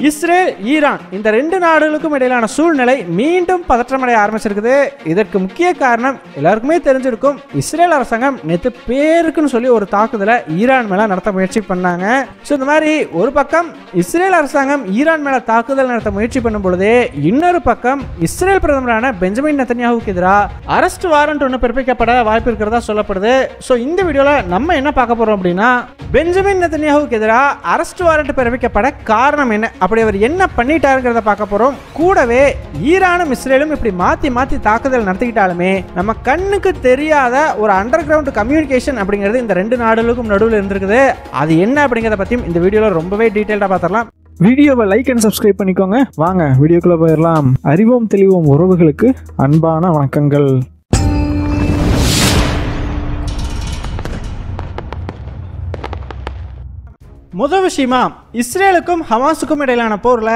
Israel Iran இந்த ரெண்டு நாடுகளுக்கும் இடையிலான சூழ்நிலை மீண்டும் பதற்றமடைய ஆரம்பிச்சிருக்குது. இதற்கு முக்கிய காரணம் எல்லாருக்குமே தெரிஞ்சிருக்கும். இஸ்ரேல் அரசாங்கம் நேற்று பேருக்குன்னு சொல்லி ஒரு தாக்குதலை ஈரான் மேல நடத்த முயற்சி பண்ணாங்க. ஸோ இந்த மாதிரி ஒரு பக்கம் இஸ்ரேல் அரசாங்கம் ஈரான் மேல தாக்குதல் நடத்த முயற்சி பண்ணும் பொழுதே இன்னொரு பக்கம் இஸ்ரேல் பிரதமரான பெஞ்சமின் நெத்தன்யாஹுவுக்கு எதிராக அரெஸ்ட் வாரண்ட் ஒன்று பிறப்பிக்கப்பட வாய்ப்பு இருக்கிறதா சொல்லப்படுது. ஸோ இந்த வீடியோல நம்ம என்ன பார்க்க போறோம் அப்படின்னா, பெஞ்சமின் நெத்தன்யாஹுவுக்கு எதிராக அரெஸ்ட் வாரண்ட் பிறப்பிக்கப்பட காரணம் என்ன, அப்படி அவர் என்ன பண்ணிட்டாருங்கிறத பார்க்க போறோம். கூடவே ஈரானும் இஸ்ரேலும் இப்படி மாத்தி மாத்தி தாக்குதல் நடத்திக்கிட்டாலுமே நம்ம கண்ணுக்கு தெரியாத ஒரு அண்டர் கிரவுண்ட் கம்யூனிகேஷன் அப்படிங்கிறது இந்த ரெண்டு நாடுகளுக்கும் நடுவில் இருந்திருக்குது. அது என்ன அப்படிங்கிறத பத்தியும் இந்த வீடியோல ரொம்பவே டீடைல்டா பார்த்துடலாம். வீடியோவை லைக் அண்ட் சப்ஸ்கிரைப் பண்ணிக்கோங்க. வாங்க வீடியோக்குள்ள போயிடலாம். அறிவோம் தெளிவோம் உறவுகளுக்கு அன்பான வணக்கங்கள். முதல் விஷயமா, இஸ்ரேலுக்கும் ஹமாஸுக்கும் இடையிலான போர்ல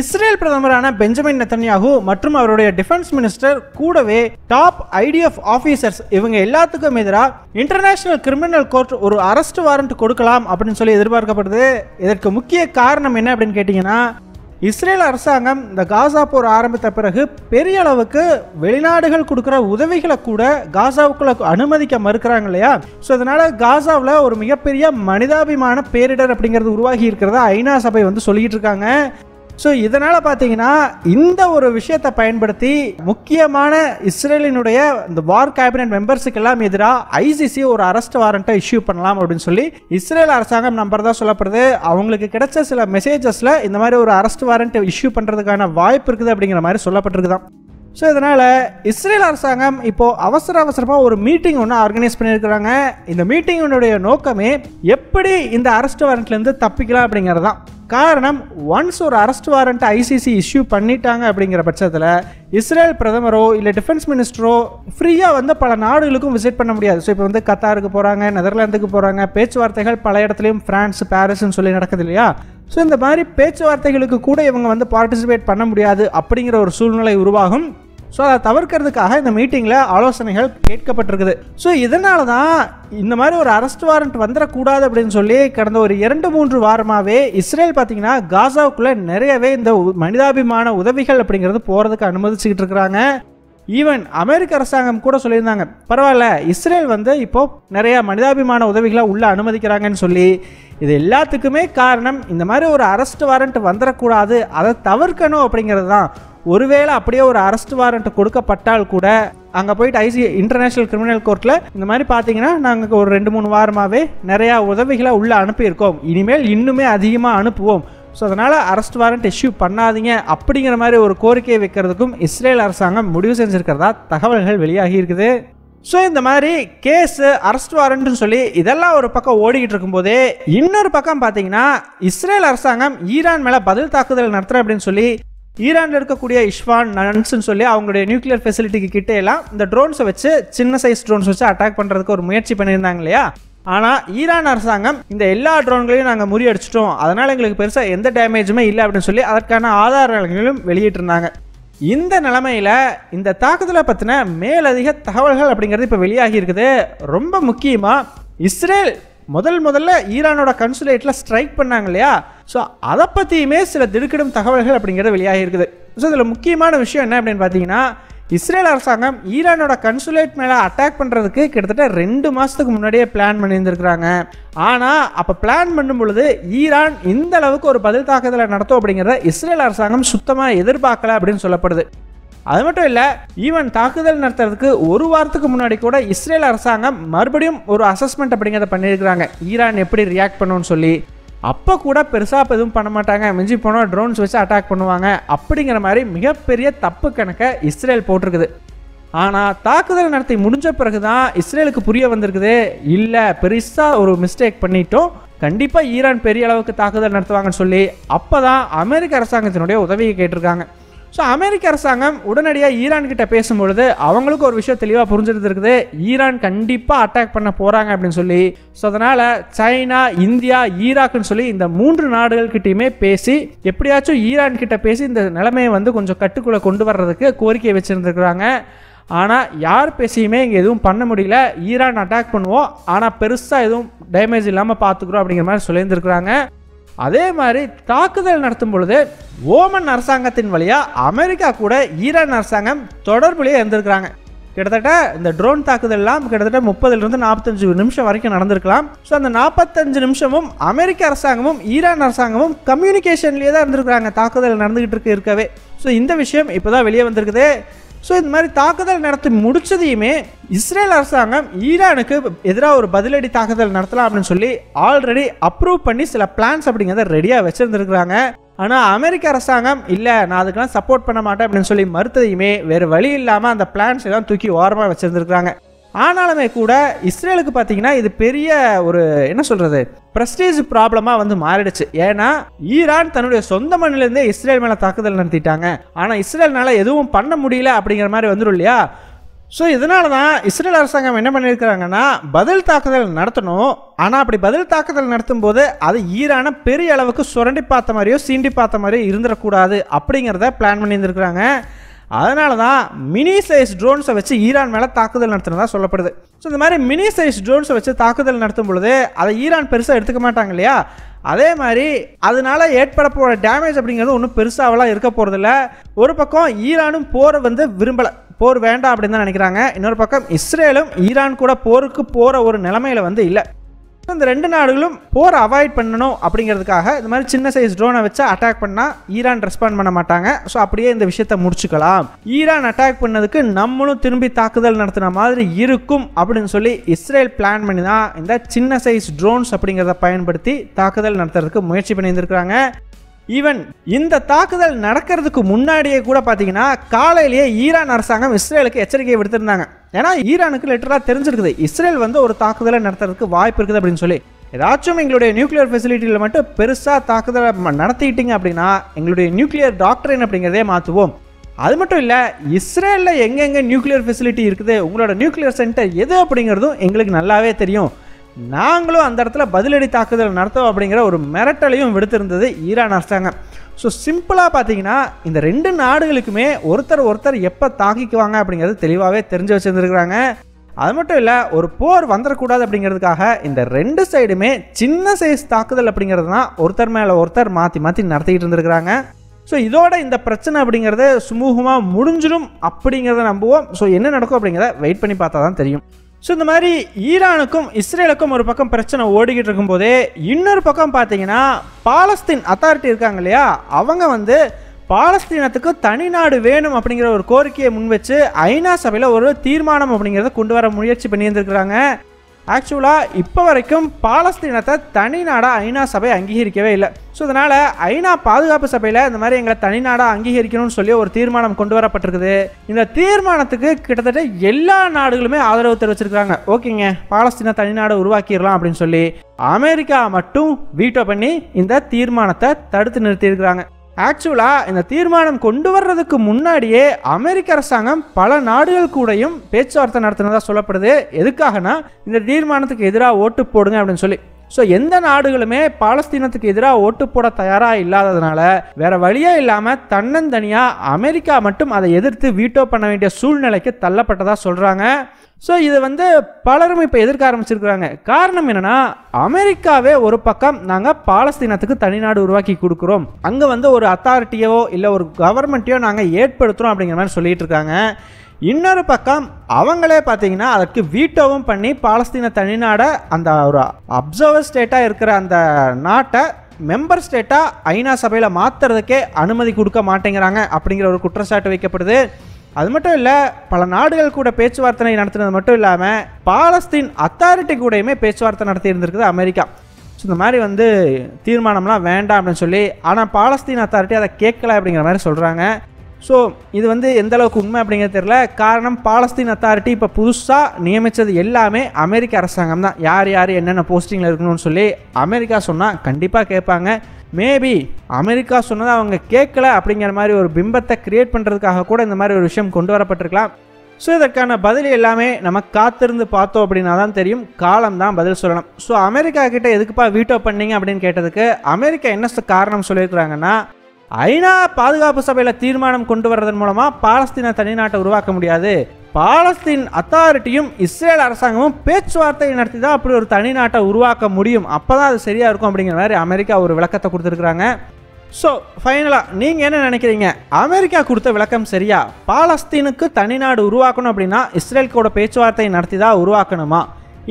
இஸ்ரேல் பிரதமரான பெஞ்சமின் நெத்தன்யாஹு மற்றும் அவருடைய டிஃபென்ஸ் மினிஸ்டர் கூடவே டாப் ஐடிஎஃப் ஆபீசர்ஸ் இவங்க எல்லாத்துக்கும் எதிராக இன்டர்நேஷனல் கிரிமினல் கோர்ட் ஒரு அரெஸ்ட் வாரண்ட் கொடுக்கலாம் அப்படின்னு சொல்லி எதிர்பார்க்கப்படுது. இதற்கு முக்கிய காரணம் என்ன அப்படின்னு கேட்டீங்கன்னா, இஸ்ரேல் அரசாங்கம் இந்த காசா போர் ஆரம்பித்த பிறகு பெரிய அளவுக்கு வெளிநாடுகள் கொடுக்குற உதவிகளை கூட காசாவுக்குள்ள அனுமதிக்க மறுக்கிறாங்க இல்லையா. ஸோ அதனால காசாவில் ஒரு மிகப்பெரிய மனிதாபிமான பேரிடர் அப்படிங்கிறது உருவாகி இருக்கிறதா ஐநா சபை சொல்லிட்டு இருக்காங்க. ஸோ இதனால் பார்த்தீங்கன்னா இந்த ஒரு விஷயத்தை பயன்படுத்தி முக்கியமான இஸ்ரேலினுடைய இந்த வார் கேபினட் மெம்பர்ஸுக்கெல்லாம் எதிராக ஐசிசி ஒரு அரெஸ்ட் வாரண்ட்டை இஷ்யூ பண்ணலாம் அப்படின்னு சொல்லி இஸ்ரேல் அரசாங்கம் நம்புறதா சொல்லப்படுது. அவங்களுக்கு கிடைச்ச சில மெசேஜஸில் இந்த மாதிரி ஒரு அரெஸ்ட் வாரண்ட் இஷ்யூ பண்ணுறதுக்கான வாய்ப்பு இருக்குது அப்படிங்கிற மாதிரி சொல்லப்பட்டிருக்குதான். ஸோ இதனால் இஸ்ரேல் அரசாங்கம் இப்போது அவசரமாக ஒரு மீட்டிங் ஒன்று ஆர்கனைஸ் பண்ணியிருக்கிறாங்க. இந்த மீட்டிங்கினுடைய நோக்கமே எப்படி இந்த அரெஸ்ட் வாரண்ட்லேருந்து தப்பிக்கலாம் அப்படிங்கிறது தான். காரணம், ஒன்ஸ் ஒரு அரெஸ்ட் வாரண்ட் ஐசிசி இஷ்யூ பண்ணிட்டாங்க அப்படிங்கிற பட்சத்தில் இஸ்ரேல் பிரதமரோ இல்லை டிஃபென்ஸ் மினிஸ்டரோ ஃப்ரீயாக பல நாடுகளுக்கும் விசிட் பண்ண முடியாது. ஸோ இப்போ கத்தாருக்கு போகிறாங்க, நெதர்லாந்துக்கு போகிறாங்க, பேச்சுவார்த்தைகள் பல இடத்துலையும் பிரான்ஸ், பாரிஸ்ன்னு சொல்லி நடக்குது இல்லையா. ஸோ இந்த மாதிரி பேச்சுவார்த்தைகளுக்கு கூட இவங்க பார்ட்டிசிபேட் பண்ண முடியாது அப்படிங்கிற ஒரு சூழ்நிலை உருவாகும். ஸோ அதை தவிர்க்கிறதுக்காக இந்த மீட்டிங்கில் ஆலோசனைகள் கேட்கப்பட்டிருக்குது. ஸோ இதனால தான் இந்த மாதிரி ஒரு அரெஸ்ட் வாரண்ட் வந்துடக்கூடாது அப்படின்னு சொல்லி கடந்த ஒரு 2-3 வாரமாகவே இஸ்ரேல் பார்த்தீங்கன்னா காசாவுக்குள்ளே நிறையவே இந்த மனிதாபிமான உதவிகள் அப்படிங்கிறது போகிறதுக்கு அனுமதிச்சுக்கிட்டு இருக்கிறாங்க. ஈவன் அமெரிக்க அரசாங்கம் கூட சொல்லியிருந்தாங்க, பரவாயில்ல இஸ்ரேல் இப்போ நிறைய மனிதாபிமான உதவிகளை உள்ள அனுமதிக்கிறாங்கன்னு சொல்லி. இது எல்லாத்துக்குமே காரணம் இந்த மாதிரி ஒரு அரெஸ்ட் வாரண்ட் வந்துடக்கூடாது, அதை தவிர்க்கணும் அப்படிங்கிறது தான். ஒருவேளை அப்படியே ஒரு அரெஸ்ட் வாரண்ட் கொடுக்கப்பட்டால் கூட அங்கே போயிட்டு இன்டர்நேஷனல் கிரிமினல் கோர்ட்டில் இந்த மாதிரி பார்த்தீங்கன்னா நாங்கள் ஒரு 2-3 வாரமாகவே நிறையா உதவிகளை உள்ளே அனுப்பியிருக்கோம், இனிமேல் இன்னுமே அதிகமாக அனுப்புவோம், ஸோ அதனால் அரெஸ்ட் வாரண்ட் இஷ்யூ பண்ணாதீங்க அப்படிங்கிற மாதிரி ஒரு கோரிக்கையை வைக்கிறதுக்கும் இஸ்ரேல் அரசாங்கம் முடிவு செஞ்சுருக்கிறதா தகவல்கள் வெளியாகி இருக்குது. ஸோ இந்த மாதிரி கேஸு அரெஸ்ட் வாரண்ட்னு சொல்லி இதெல்லாம் ஒரு பக்கம் ஓடிக்கிட்டு இருக்கும்போதே இன்னொரு பக்கம் பார்த்தீங்கன்னா இஸ்ரேல் அரசாங்கம் ஈரான் மேலே பதில் தாக்குதல் நடத்துகிறேன் அப்படின்னு சொல்லி ஈரானில் இருக்கக்கூடிய இஸ்வான் நன்ஸ்ன்னு சொல்லி அவங்களுடைய நியூக்ளியர் ஃபெசிலிட்டிக்கு கிட்டே எல்லாம் இந்த ட்ரோன்ஸை வச்சு சின்ன சைஸ் ட்ரோன்ஸ் வச்சு அட்டாக் பண்ணுறதுக்கு ஒரு முயற்சி பண்ணியிருந்தாங்க இல்லையா. ஆனால் ஈரான் அரசாங்கம் இந்த எல்லா ட்ரோன்களையும் நாங்கள் முறியடிச்சிட்டோம், அதனால் எங்களுக்கு பெருசாக எந்த டேமேஜுமே இல்லை அப்படின்னு சொல்லி அதற்கான ஆதாரங்களும் வெளியிட்டிருந்தாங்க. இந்த நிலைமையில் இந்த தாக்குதலை பற்றின மேலதிக தகவல்கள் அப்படிங்கிறது இப்போ வெளியாகி இருக்குது. ரொம்ப முக்கியமாக இஸ்ரேல் முதல்ல ஈரானோட கன்சுலேட்டில் ஸ்ட்ரைக் பண்ணாங்க இல்லையா. ஸோ அதை பற்றியுமே சில திடுக்கிடும் தகவல்கள் அப்படிங்கிறது வெளியாகி இருக்குது. ஸோ இதில் முக்கியமான விஷயம் என்ன அப்படின்னு பார்த்தீங்கன்னா, இஸ்ரேல் அரசாங்கம் ஈரானோட கன்சுலேட் மேலே அட்டாக் பண்ணுறதுக்கு கிட்டத்தட்ட 2 மாதத்துக்கு முன்னாடியே பிளான் பண்ணியிருந்துருக்குறாங்க. ஆனால் அப்போ பிளான் பண்ணும் பொழுது ஈரான் இந்த அளவுக்கு ஒரு பதில் தாக்குதலை நடத்தும் அப்படிங்கிறத இஸ்ரேல் அரசாங்கம் சுத்தமாக எதிர்பார்க்கல அப்படின்னு சொல்லப்படுது. அது மட்டும் இல்லை, ஈவன் தாக்குதல் நடத்துறதுக்கு 1 வாரத்துக்கு முன்னாடி கூட இஸ்ரேல் அரசாங்கம் மறுபடியும் ஒரு அசஸ்மெண்ட் அப்படிங்கிறத பண்ணியிருக்கிறாங்க, ஈரான் எப்படி ரியாக்ட் பண்ணுன்னு சொல்லி. அப்போ கூட பெருசாக எதுவும் பண்ண மாட்டாங்க, மிஞ்சி போனால் ட்ரோன்ஸ் வச்சு அட்டாக் பண்ணுவாங்க அப்படிங்கிற மாதிரி மிகப்பெரிய தப்பு கணக்கை இஸ்ரேல் போட்டிருக்குது. ஆனால் தாக்குதல் நடத்தி முடிஞ்ச பிறகு தான் இஸ்ரேலுக்கு புரிய வந்திருக்குது, இல்லை பெருசாக ஒரு மிஸ்டேக் பண்ணிட்டோம், கண்டிப்பாக ஈரான் பெரிய அளவுக்கு தாக்குதல் நடத்துவாங்கன்னு சொல்லி. அப்போ தான் அமெரிக்க அரசாங்கத்தினுடைய உதவியை கேட்டிருக்காங்க. ஸோ அமெரிக்க அரசாங்கம் உடனடியாக ஈரான் கிட்ட பேசும்பொழுது அவங்களுக்கு ஒரு விஷயம் தெளிவாக புரிஞ்சுட்டு இருக்குது, ஈரான் கண்டிப்பாக அட்டாக் பண்ண போகிறாங்க அப்படின்னு சொல்லி. ஸோ அதனால் சைனா, இந்தியா, ஈராக்குன்னு சொல்லி இந்த 3 நாடுகள்கிட்டையுமே பேசி எப்படியாச்சும் ஈரான் கிட்ட பேசி இந்த நிலைமையை கொஞ்சம் கட்டுக்குள்ளே கொண்டு வர்றதுக்கு கோரிக்கை வச்சுருந்துருக்குறாங்க. ஆனால் யார் பேசியுமே இங்கே எதுவும் பண்ண முடியல, ஈரான் அட்டாக் பண்ணுவோம் ஆனால் பெருசாக எதுவும் டேமேஜ் இல்லாமல் பார்த்துக்குறோம் அப்படிங்கிற மாதிரி சொல்லியிருந்துருக்குறாங்க. அதே மாதிரி தாக்குதல் நடத்தும் பொழுது ஓமன் அரசாங்கத்தின் வழியாக அமெரிக்கா கூட ஈரான் அரசாங்கம் தொடர்புலேயே இருந்திருக்கிறாங்க. கிட்டத்தட்ட இந்த ட்ரோன் தாக்குதல்லாம் கிட்டத்தட்ட 30லிருந்து 45 நிமிஷம் வரைக்கும் நடந்திருக்கலாம். ஸோ அந்த 45 நிமிஷமும் அமெரிக்க அரசாங்கமும் ஈரான் அரசாங்கமும் கம்யூனிகேஷன்லேயே தான் இருந்திருக்கிறாங்க, தாக்குதல் நடந்துகிட்டு இருக்கவே. ஸோ இந்த விஷயம் இப்போ தான் வெளியே வந்திருக்குது. ஸோ இந்த மாதிரி தாக்குதல் நடத்தி முடிச்சதையுமே இஸ்ரேல் அரசாங்கம் ஈரானுக்கு எதிராக ஒரு பதிலடி தாக்குதல் நடத்தலாம் அப்படின்னு சொல்லி ஆல்ரெடி அப்ரூவ் பண்ணி சில பிளான்ஸ் அப்படிங்கிறத ரெடியாக வச்சுருந்துருக்குறாங்க. ஆனால் அமெரிக்க அரசாங்கம் இல்லை, நான் அதுக்கெல்லாம் சப்போர்ட் பண்ண மாட்டேன் அப்படின்னு சொல்லி மறுத்ததையுமே வேறு வழி இல்லாமல் அந்த பிளான்ஸ் எல்லாம் தூக்கி ஓரமாக வச்சுருந்துருக்குறாங்க. ஆனாலுமே கூட இஸ்ரேலுக்கு பார்த்தீங்கன்னா இது பெரிய ஒரு என்ன சொல்கிறது ப்ரெஸ்டீஜ் ப்ராப்ளமாக வந்து மாறிடுச்சு. ஏன்னா ஈரான் தன்னுடைய சொந்த மண்ணிலேருந்தே இஸ்ரேல் மேலே தாக்குதல் நடத்திட்டாங்க. ஆனால் இஸ்ரேல்னால எதுவும் பண்ண முடியல அப்படிங்கிற மாதிரி வந்துடும் இல்லையா. ஸோ இதனால தான் இஸ்ரேல் அரசாங்கம் என்ன பண்ணியிருக்கிறாங்கன்னா பதில் தாக்குதல் நடத்தணும். ஆனால் அப்படி பதில் தாக்குதல் நடத்தும் போது அது ஈரானை பெரிய அளவுக்கு சுரண்டி பார்த்த மாதிரியோ சீண்டி பார்த்த மாதிரியோ இருந்துடக்கூடாது அப்படிங்கிறத பிளான் பண்ணியிருந்துருக்குறாங்க. அதனால தான் மினி சைஸ் ட்ரோன்ஸை வச்சு ஈரான் மேலே தாக்குதல் நடத்தினதா சொல்லப்படுது. ஸோ இந்த மாதிரி மினி சைஸ் ட்ரோன்ஸை வச்சு தாக்குதல் நடத்தும் பொழுது அதை ஈரான் பெருசாக எடுத்துக்க மாட்டாங்க இல்லையா. அதே மாதிரி அதனால ஏற்பட போகிற டேமேஜ் அப்படிங்கிறது ஒன்றும் பெருசாகலாம் இருக்க போகிறதில்ல. ஒரு பக்கம் ஈரானும் போரை வந்து விரும்பலை, போர் வேண்டாம் அப்படின்னு தான் நினைக்கிறாங்க. இன்னொரு பக்கம் இஸ்ரேலும் ஈரான் கூட போருக்கு போகிற ஒரு நிலைமையில் வந்து இல்லை. இந்த ரெண்டு நாடுகளும் போரை அவாய்ட் பண்ணணும் அப்படிங்கிறதுக்காக இந்த மாதிரி சின்ன சைஸ் ட்ரோனை வச்சு அட்டாக் பண்ணால் ஈரான் ரெஸ்பாண்ட் பண்ண மாட்டாங்க. ஸோ அப்படியே இந்த விஷயத்தை முடிச்சுக்கலாம். ஈரான் அட்டாக் பண்ணதுக்கு நம்மளும் திரும்பி தாக்குதல் நடத்தின மாதிரி இருக்கும் அப்படின்னு சொல்லி இஸ்ரேல் பிளான் பண்ணி தான் இந்த சின்ன சைஸ் ட்ரோன்ஸ் அப்படிங்கிறத பயன்படுத்தி தாக்குதல் நடத்துறதுக்கு முயற்சி பண்ணியிருந்திருக்கிறாங்க. ஈவன் இந்த தாக்குதல் நடக்கிறதுக்கு முன்னாடியே கூட பார்த்தீங்கன்னா காலையிலேயே ஈரான் அரசாங்கம் இஸ்ரேலுக்கு எச்சரிக்கை விடுத்திருந்தாங்க. ஏன்னா ஈரானுக்கு லிட்டரலாக தெரிஞ்சிருக்குது இஸ்ரேல் வந்து ஒரு தாக்குதலை நடத்துறதுக்கு வாய்ப்பு இருக்குது அப்படின்னு சொல்லி. ஏதாச்சும் எங்களுடைய நியூக்ளியர் ஃபெசிலிட்டியில் மட்டும் பெருசாக தாக்குதலை நடத்திக்கிட்டீங்க அப்படின்னா எங்களுடைய நியூக்ளியர் டாக்டரின் அப்படிங்கிறதே மாற்றுவோம். அது மட்டும் இல்லை, இஸ்ரேலில் எங்கெங்கே நியூக்ளியர் ஃபெசிலிட்டி இருக்குது, உங்களோட நியூக்ளியர் சென்டர் எது அப்படிங்கிறதும் எங்களுக்கு நல்லாவே தெரியும். நாங்களும் அந்த இடத்துல பதிலடி தாக்குதல் நடத்தோம் அப்படிங்கிற ஒரு மிரட்டலையும் விடுத்திருந்தது ஈரான் அரசாங்கம். ஸோ சிம்பிளாக பார்த்தீங்கன்னா இந்த ரெண்டு நாடுகளுக்குமே ஒருத்தர் எப்போ தாக்கிக்குவாங்க அப்படிங்கிறது தெளிவாகவே தெரிஞ்சு வச்சுருந்துருக்குறாங்க. அது மட்டும் இல்லை, ஒரு போர் வந்துடக்கூடாது அப்படிங்கிறதுக்காக இந்த ரெண்டு சைடுமே சின்ன சைஸ் தாக்குதல் அப்படிங்கிறது தான் ஒருத்தர் மேலே ஒருத்தர் மாற்றி நடத்திக்கிட்டு இருந்திருக்கிறாங்க. ஸோ இதோட இந்த பிரச்சனை அப்படிங்கிறது சுமூகமாக முடிஞ்சிடும் அப்படிங்கிறத நம்புவோம். ஸோ என்ன நடக்கும் அப்படிங்கிறத வெயிட் பண்ணி பார்த்தா தான் தெரியும். ஸோ இந்த மாதிரி ஈரானுக்கும் இஸ்ரேலுக்கும் ஒரு பக்கம் பிரச்சனை ஓடிக்கிட்டு இருக்கும்போதே இன்னொரு பக்கம் பார்த்தீங்கன்னா பாலஸ்தீன் அத்தாரிட்டி இருக்காங்க இல்லையா, அவங்க வந்து பாலஸ்தீனத்துக்கு தனி நாடு வேணும் அப்படிங்கிற ஒரு கோரிக்கையை முன் வச்சு ஐநா சபையில் ஒரு தீர்மானம் அப்படிங்கிறத கொண்டு வர முயற்சி பண்ணியிருந்துருக்குறாங்க. ஆக்சுவலாக இப்போ வரைக்கும் பாலஸ்தீனத்தை தனி நாடாக ஐநா சபை அங்கீகரிக்கவே இல்லை. ஸோ அதனால் ஐநா பாதுகாப்பு சபையில் இந்த மாதிரி எங்களை தனி நாடாக அங்கீகரிக்கணும்னு சொல்லி ஒரு தீர்மானம் கொண்டு வரப்பட்டிருக்குது. இந்த தீர்மானத்துக்கு கிட்டத்தட்ட எல்லா நாடுகளுமே ஆதரவு தெரிவிச்சிருக்காங்க. ஓகேங்க, பாலஸ்தீன தனி நாடு உருவாக்கிடலாம் அப்படின்னு சொல்லி அமெரிக்கா மட்டும் வீட்டோ பண்ணி இந்த தீர்மானத்தை தடுத்து நிறுத்தியிருக்கிறாங்க. ஆக்சுவலாக இந்த தீர்மானம் கொண்டு வர்றதுக்கு முன்னாடியே அமெரிக்க அரசாங்கம் பல நாடுகள் கூடயும் பேச்சுவார்த்தை நடத்தினதாக சொல்லப்படுது. எதுக்காகனா இந்த தீர்மானத்துக்கு எதிராக ஓட்டு போடுங்க அப்படின்னு சொல்லி. ஸோ எந்த நாடுகளுமே பாலஸ்தீனத்துக்கு எதிராக ஓட்டு போட தயாராக இல்லாததுனால வேற வழியே இல்லாமல் தன்னந்தனியாக அமெரிக்கா மட்டும் அதை எதிர்த்து வீட்டோ பண்ண வேண்டிய சூழ்நிலைக்கு தள்ளப்பட்டதாக சொல்கிறாங்க. ஸோ இது வந்து பலரும் இப்போ எதிர்க்க ஆரம்பிச்சிருக்கிறாங்க. காரணம் என்னன்னா, அமெரிக்காவே ஒரு பக்கம் நாங்கள் பாலஸ்தீனத்துக்கு தனிநாடு உருவாக்கி கொடுக்குறோம், அங்கே வந்து ஒரு அத்தாரிட்டியோ இல்லை ஒரு கவர்மெண்ட்டையோ நாங்கள் ஏற்படுத்துகிறோம் அப்படிங்கிற மாதிரி சொல்லிட்டு இருக்காங்க. இன்னொரு பக்கம் அவங்களே பார்த்தீங்கன்னா அதற்கு வீட்டோவும் பண்ணி பாலஸ்தீன தனிநாடை அந்த ஒரு அப்சர்வர் ஸ்டேட்டாக இருக்கிற அந்த நாட்டை மெம்பர் ஸ்டேட்டாக ஐநா சபையில் மாற்றுறதுக்கே அனுமதி கொடுக்க மாட்டேங்கிறாங்க அப்படிங்கிற ஒரு குற்றச்சாட்டு வைக்கப்படுது. அது மட்டும் இல்லை, பல நாடுகள் கூட பேச்சுவார்த்தை நடத்தினது மட்டும் இல்லாமல் பாலஸ்தீன் அத்தாரிட்டி கூடயுமே பேச்சுவார்த்தை நடத்தி இருந்திருக்குது அமெரிக்கா. ஸோ இந்த மாதிரி வந்து தீர்மானம்லாம் வேண்டாம் அப்படின்னு சொல்லி, ஆனால் பாலஸ்தீன் அத்தாரிட்டி அதை கேட்கல அப்படிங்கிற மாதிரி சொல்கிறாங்க. ஸோ இது வந்து எந்த அளவுக்கு உண்மை அப்படிங்கிறது தெரியல. காரணம், பாலஸ்தீன் அத்தாரிட்டி இப்போ புதுசாக நியமித்தது எல்லாமே அமெரிக்க அரசாங்கம் தான். யார் யார் என்னென்ன போஸ்டிங்கில் இருக்கணும்னு சொல்லி அமெரிக்கா சொன்னால் கண்டிப்பாக கேட்பாங்க. மேபி அமெரிக்கா சொன்னதை அவங்க கேட்கல அப்படிங்கிற மாதிரி ஒரு பிம்பத்தை கிரியேட் பண்ணுறதுக்காக கூட இந்த மாதிரி ஒரு விஷயம் கொண்டு வரப்பட்டிருக்கலாம். ஸோ இதற்கான பதில் எல்லாமே நம்ம காத்திருந்து பார்த்தோம் அப்படின்னா தான் தெரியும். காலம் தான் பதில் சொல்லணும். ஸோ அமெரிக்கா கிட்ட எதுக்குப்பா வீட்டோ பண்ணீங்க அப்படின்னு கேட்டதுக்கு அமெரிக்கா என்ன காரணம் சொல்லியிருக்கிறாங்கன்னா, ஐநா பாதுகாப்பு சபையில் தீர்மானம் கொண்டு வர்றதன் மூலமாக பாலஸ்தீன தனிநாட்டை உருவாக்க முடியாது, பாலஸ்தீன் அத்தாரிட்டியும் இஸ்ரேல் அரசாங்கமும் பேச்சுவார்த்தை நடத்தி தான் அப்படி ஒரு தனி நாட்டை உருவாக்க முடியும், அப்போதான் அது சரியாக இருக்கும் அப்படிங்கிற மாதிரி அமெரிக்கா ஒரு விளக்கத்தை கொடுத்துருக்குறாங்க. ஸோ ஃபைனலாக நீங்கள் என்ன நினைக்கிறீங்க? அமெரிக்கா கொடுத்த விளக்கம் சரியா? பாலஸ்தீனுக்கு தனி நாடு உருவாக்கணும் அப்படின்னா இஸ்ரேல் கூட பேச்சுவார்த்தை நடத்தி தான் உருவாக்கணுமா,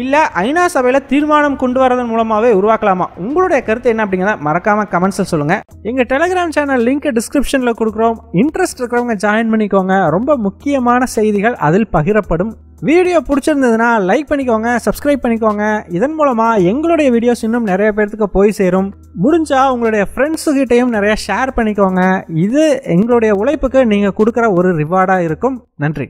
இல்லை ஐநா சபையில் தீர்மானம் கொண்டு வரதன் மூலமாகவே உருவாக்கலாமா? உங்களுடைய கருத்து என்ன அப்படிங்கிறத மறக்காமல் கமெண்ட்ஸில் சொல்லுங்கள். எங்கள் டெலிகிராம் சேனல் லிங்க் டிஸ்கிரிப்ஷனில் கொடுக்குறோம். இன்ட்ரெஸ்ட் இருக்கிறவங்க ஜாயின் பண்ணிக்கோங்க. ரொம்ப முக்கியமான செய்திகள் அதில் பகிரப்படும். வீடியோ பிடிச்சிருந்ததுன்னா லைக் பண்ணிக்கோங்க, சப்ஸ்கிரைப் பண்ணிக்கோங்க. இதன் மூலமாக எங்களுடைய வீடியோஸ் இன்னும் நிறைய பேர்த்துக்கு போய் சேரும். முடிஞ்சால் உங்களுடைய ஃப்ரெண்ட்ஸுக்கிட்டையும் நிறைய ஷேர் பண்ணிக்கோங்க. இது எங்களுடைய உழைப்புக்கு நீங்கள் கொடுக்குற ஒரு ரிவார்டாக இருக்கும். நன்றி.